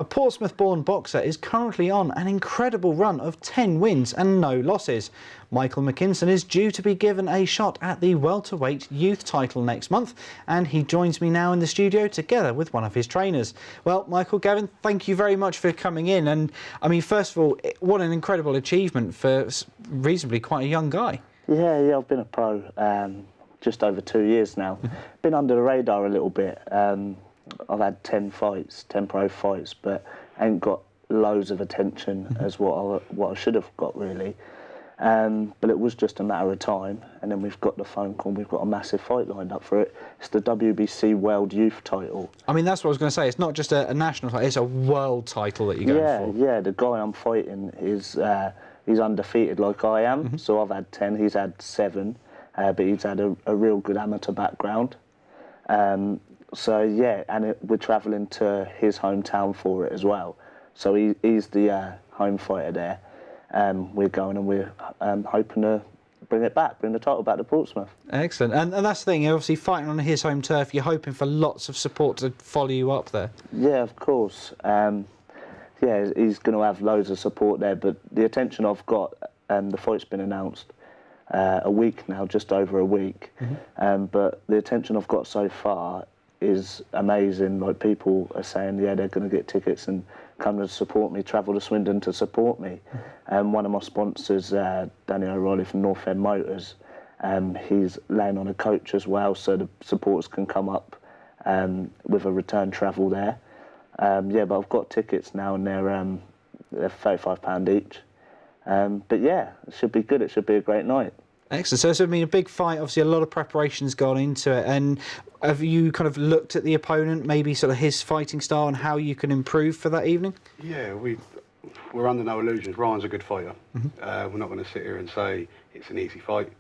A Portsmouth-born boxer is currently on an incredible run of 10 wins and no losses. Michael McKinson is due to be given a shot at the welterweight youth title next month, and he joins me now in the studio together with one of his trainers. Well, Michael, Gavin, thank you very much for coming in. And I mean, first of all, what an incredible achievement for reasonably quite a young guy. Yeah, I've been a pro just over 2 years now. Been under the radar a little bit. I've had 10 pro fights, but ain't got loads of attention as what I should have got, really. But it was just a matter of time, and then we've got the phone call. We've got a massive fight lined up for it. It's the WBC World Youth title. I mean, that's what I was going to say. It's not just a national title; it's a world title that you're going for. Yeah. The guy I'm fighting is he's undefeated like I am. So I've had 10. He's had 7, but he's had a real good amateur background. So yeah, and we're travelling to his hometown for it as well. So he's the home fighter there. We're going and we're hoping to bring the title back to Portsmouth. Excellent. And that's the thing, you're obviously fighting on his home turf. You're hoping for lots of support to follow you up there. Yeah, of course. Yeah, he's going to have loads of support there. But the attention I've got, the fight's been announced a week now, just over a week. But the attention I've got so far is amazing. Like, people are saying, yeah, they're going to get tickets and come to support me, travel to Swindon to support me. One of my sponsors, Danny O'Reilly from North End Motors, he's laying on a coach as well, so the supporters can come up with a return travel there. Yeah, but I've got tickets now, and they're £35 each. But yeah, it should be good. It should be a great night. Excellent. So it's been a big fight. Obviously, a lot of preparation's gone into it. And have you kind of looked at the opponent, maybe sort of his fighting style and how you can improve for that evening? Yeah, we're under no illusions. Ryan's a good fighter. We're not going to sit here and say it's an easy fight.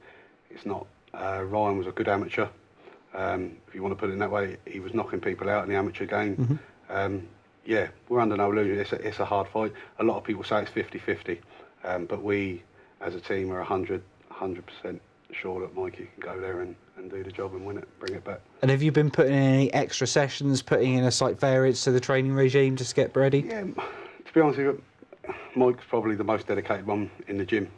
It's not. Ryan was a good amateur. If you want to put it in that way, he was knocking people out in the amateur game. Yeah, we're under no illusions. It's a hard fight. A lot of people say it's 50-50, but we, as a team, are 100% sure that Mikey can go there and do the job and win it, bring it back. And have you been putting in any extra sessions, putting in a slight variance to the training regime to get ready? Yeah, to be honest with you, Mike's probably the most dedicated one in the gym.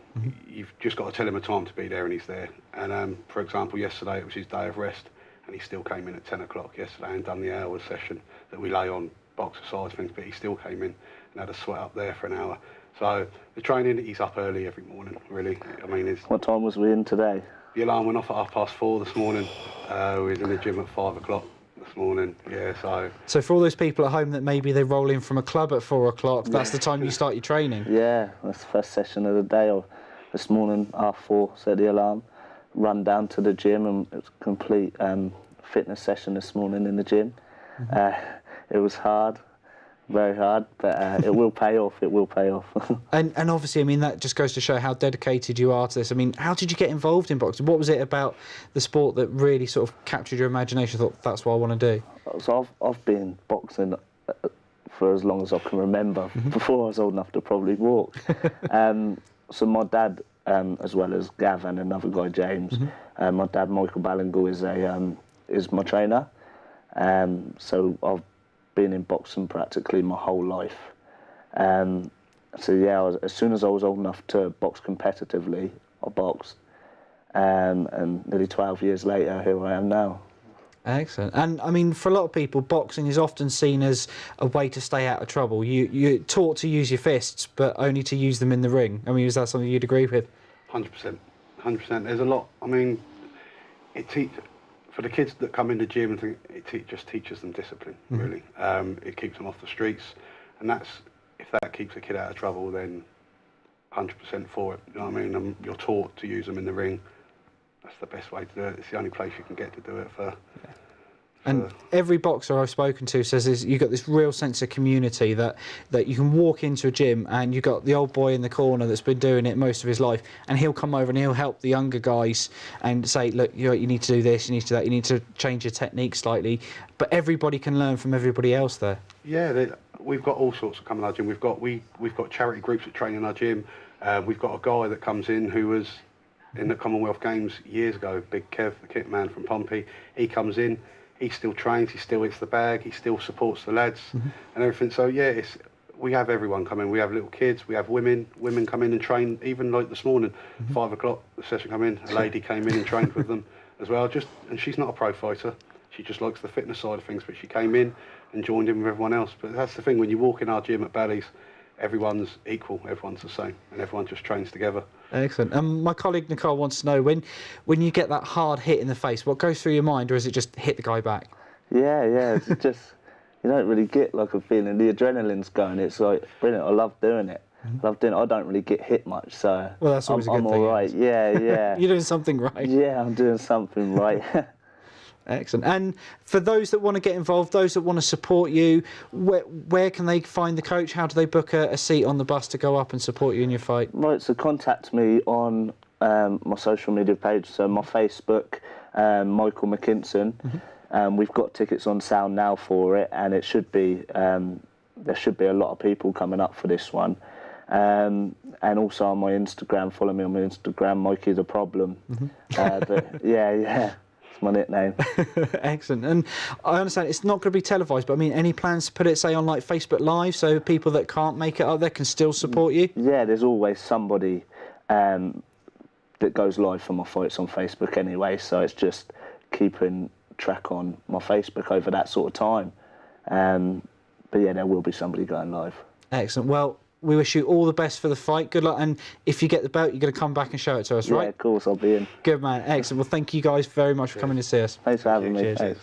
You've just got to tell him a time to be there, and he's there. And for example, yesterday it was his day of rest, and he still came in at 10 o'clock yesterday and done the hour session that we lay on boxer-size things, but he still came in and had a sweat up there for an hour. So the training, he's up early every morning, really. I mean, what time was we in today? The alarm went off at 4:30 this morning. We was in the gym at 5 o'clock this morning. Yeah, so for all those people at home that maybe they roll in from a club at 4 o'clock, that's the time you start your training. Yeah, that's the first session of the day. This morning, 4:30, set the alarm, run down to the gym, and it was a complete fitness session this morning in the gym. It was hard. Very hard, but it will pay off. It will pay off. and obviously, I mean, that just goes to show how dedicated you are to this. I mean, how did you get involved in boxing? What was it about the sport that really sort of captured your imagination? Thought, that's what I want to do. So I've been boxing for as long as I can remember. Before I was old enough to probably walk. So my dad, as well as Gav and another guy, James. My dad, Michael Ballingle, is my trainer. So I've been in boxing practically my whole life. So yeah, as soon as I was old enough to box competitively, I boxed. And nearly 12 years later, here I am now. Excellent. And I mean, for a lot of people, boxing is often seen as a way to stay out of trouble. You're taught to use your fists, but only to use them in the ring. I mean, is that something you'd agree with? 100%. 100%. There's a lot. I mean, for the kids that come in the gym, and think it just teaches them discipline, really. It keeps them off the streets, and if that keeps a kid out of trouble, then 100% for it. You know what I mean? You're taught to use them in the ring. That's the best way to do it. It's the only place you can get to do it for. And every boxer I've spoken to says you've got this real sense of community that you can walk into a gym and you've got the old boy in the corner that's been doing it most of his life, and he'll come over and he'll help the younger guys and say, look, you need to do this, you need to do that, you need to change your technique slightly. But everybody can learn from everybody else there. Yeah, we've got all sorts of coming in our gym. We've got charity groups that train in our gym. We've got a guy that comes in who was in the Commonwealth Games years ago, Big Kev, the kit man from Pompey. He comes in. he still trains, he still hits the bag, he still supports the lads and everything. So yeah, we have everyone come in. We have little kids, we have women come in and train. Even like this morning, 5 o'clock, the session come in, a lady came in and trained with them as well. And she's not a pro fighter. She just likes the fitness side of things, but she came in and joined in with everyone else. But that's the thing, when you walk in our gym at Bally's, everyone's equal, everyone's the same, and everyone just trains together. Excellent. My colleague Nicole wants to know, when you get that hard hit in the face, what goes through your mind, or is it just hit the guy back? Yeah, it's just, you don't really get like a feeling. The adrenaline's going. It's like brilliant. I love doing it. I don't really get hit much, so well, that's always a good thing. I'm all right. Yeah. You're doing something right. Yeah, I'm doing something right. Excellent. And for those that want to get involved, those that want to support you, where can they find the coach? How do they book a seat on the bus to go up and support you in your fight? Right, so contact me on my social media page, so my Facebook, Michael McKinson. We've got tickets on sale now for it, and it should be there should be a lot of people coming up for this one. And also on my Instagram, follow me on my Instagram, Mikey the Problem. But yeah. It's my nickname. Excellent. And I understand it's not going to be televised, but I mean, any plans to put it, say, on like Facebook Live, so people that can't make it up there can still support you? Yeah, there's always somebody that goes live for my fights on Facebook anyway, so it's just keeping track on my Facebook over that sort of time. But yeah, there will be somebody going live. Excellent. Well, we wish you all the best for the fight. Good luck. And if you get the belt, you're going to come back and show it to us, right? Yeah, of course, I'll be in. Good man. Excellent. Well, thank you guys very much for coming to see us. Thanks for having me. Cheers. Thanks.